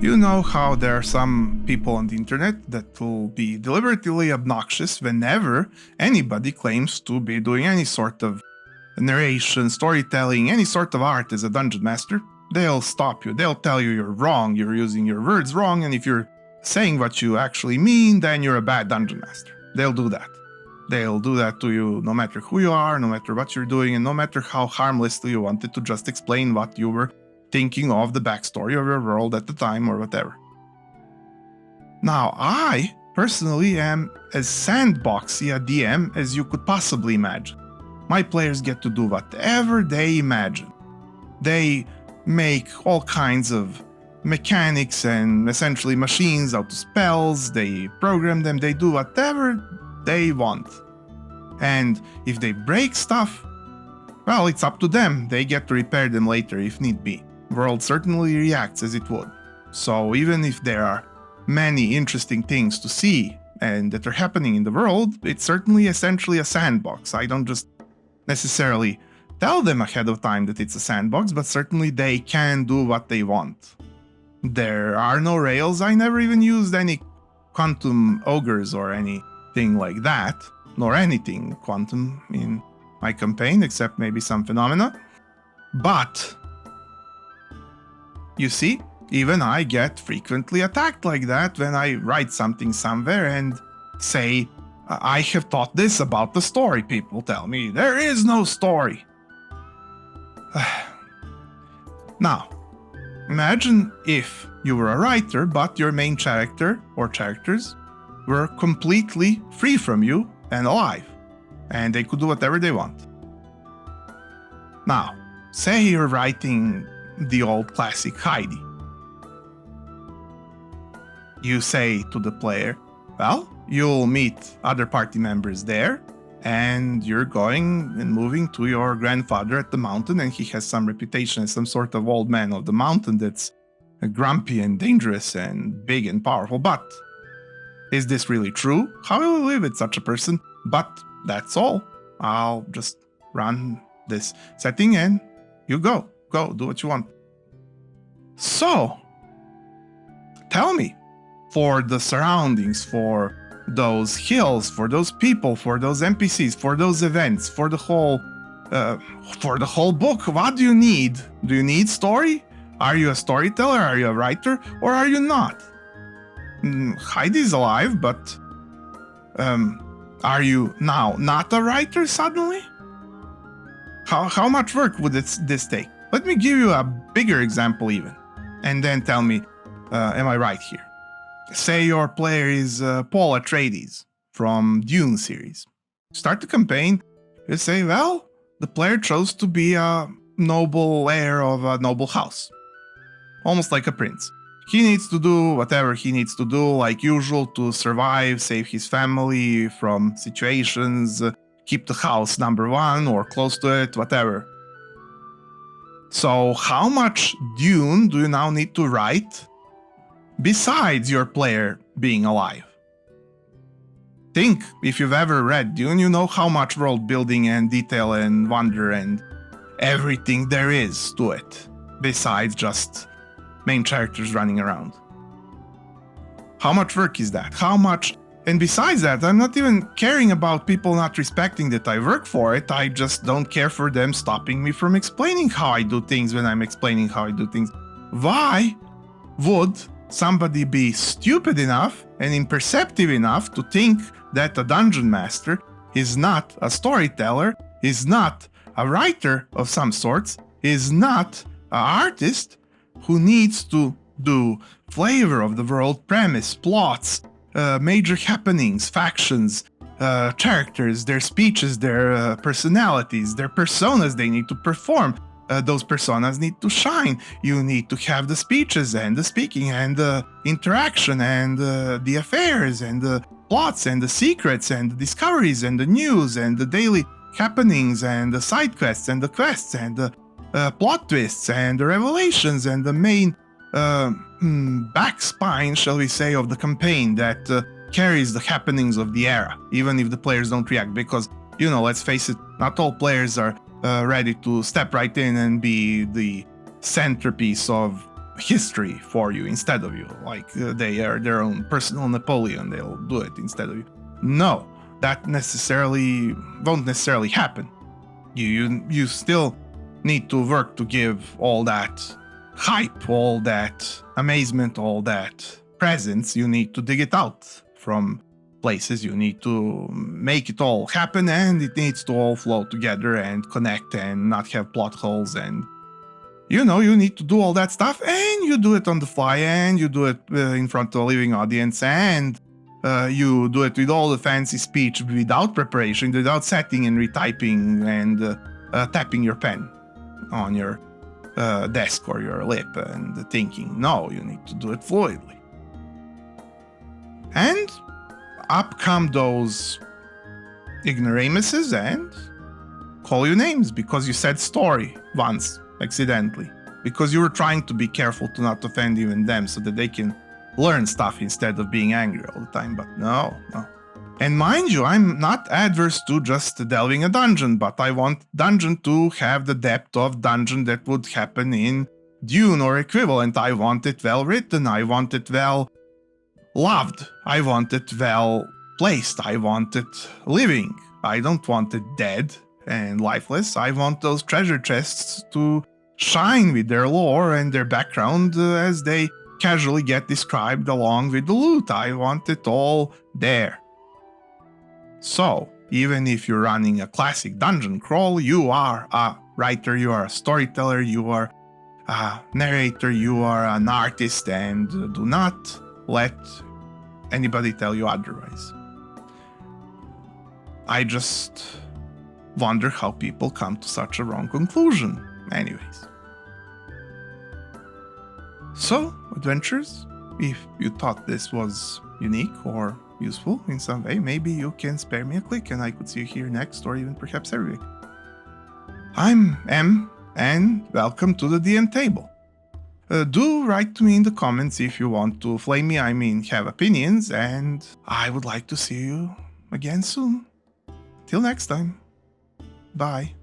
You know how there are some people on the internet that will be deliberately obnoxious whenever anybody claims to be doing any sort of narration, storytelling, any sort of art as a dungeon master. They'll stop you. They'll tell you you're wrong, you're using your words wrong, and if you're saying what you actually mean, then you're a bad dungeon master. They'll do that. They'll do that to you no matter who you are, no matter what you're doing, and no matter how harmlessly you wanted to just explain what you were thinking of the backstory of your world at the time or whatever. Now, I personally am as sandboxy a DM as you could possibly imagine. My players get to do whatever they imagine. They make all kinds of mechanics and essentially machines out of spells, they program them, they do whatever they want. And if they break stuff, well, it's up to them. They get to repair them later if need be. World certainly reacts as it would. So even if there are many interesting things to see and that are happening in the world, it's certainly essentially a sandbox. I don't just necessarily tell them ahead of time that it's a sandbox, but certainly they can do what they want. There are no rails. I never even used any quantum ogres or anything like that, nor anything quantum in my campaign, except maybe some phenomena. But you see, even I get frequently attacked like that when I write something somewhere and say, I have thought this about the story. People tell me, there is no story. Now, imagine if you were a writer, but your main character or characters were completely free from you and alive, and they could do whatever they want. Now, say you're writing the old classic Heidi. You say to the player, well, you'll meet other party members there, and you're going and moving to your grandfather at the mountain, and he has some reputation as some sort of old man of the mountain that's grumpy and dangerous and big and powerful. But is this really true? How will you live with such a person? But that's all. I'll just run this setting and you go, do what you want. So, tell me, for the surroundings, for those hills, for those people, for those NPCs, for those events, for the whole book, what do you need? Do you need story? Are you a storyteller? Are you a writer? Or are you not? Heidi's alive, but are you now not a writer suddenly? How much work would this take? Let me give you a bigger example even, and then tell me, am I right here? Say your player is Paul Atreides from Dune series. Start the campaign, you say, well, the player chose to be a noble heir of a noble house. Almost like a prince. He needs to do whatever he needs to do, like usual, to survive, save his family from situations, keep the house number one or close to it, whatever. So how much Dune do you now need to write besides your player being alive? Think, if you've ever read Dune, you know how much world building and detail and wonder and everything there is to it, besides just main characters running around. How much work is that? How much? And besides that, I'm not even caring about people not respecting that I work for it. I just don't care for them stopping me from explaining how I do things when I'm explaining how I do things. Why would somebody be stupid enough and imperceptive enough to think that a dungeon master is not a storyteller, is not a writer of some sorts, is not an artist who needs to do flavor of the world, premise, plots, major happenings, factions, characters, their speeches, their personalities, their personas they need to perform. Those personas need to shine. You need to have the speeches and the speaking and the interaction and the affairs and the plots and the secrets and the discoveries and the news and the daily happenings and the side quests and the quests and the plot twists and the revelations and the main back spine, shall we say, of the campaign that carries the happenings of the era, even if the players don't react. Because, you know, let's face it, not all players are ready to step right in and be the centerpiece of history for you instead of you, like they are their own personal Napoleon, they'll do it instead of you. No, that won't necessarily happen. You still need to work to give all that hype, all that amazement, all that presence. You need to dig it out from places. You need to make it all happen, and it needs to all flow together and connect and not have plot holes. And you need to do all that stuff, and you do it on the fly, and you do it in front of a living audience, and you do it with all the fancy speech without preparation, without setting and retyping and tapping your pen on your desk or your lip and thinking. No, you need to do it fluidly. And up come those ignoramuses and call you names because you said story once accidentally, because you were trying to be careful to not offend even them so that they can learn stuff instead of being angry all the time. But no. And mind you, I'm not adverse to just delving a dungeon, but I want dungeon to have the depth of dungeon that would happen in Dune or equivalent. I want it well written, I want it well loved, I want it well placed, I want it living. I don't want it dead and lifeless. I want those treasure chests to shine with their lore and their background as they casually get described along with the loot. I want it all there. So, even if you're running a classic dungeon crawl, you are a writer, you are a storyteller, you are a narrator, you are an artist, and do not let anybody tell you otherwise. I just wonder how people come to such a wrong conclusion. Anyways. So, adventurers, if you thought this was unique or useful in some way, maybe you can spare me a click and I could see you here next or even perhaps every week. I'm M, and welcome to the DM table. Do write to me in the comments if you want to flame me, have opinions, and I would like to see you again soon. Till next time. Bye.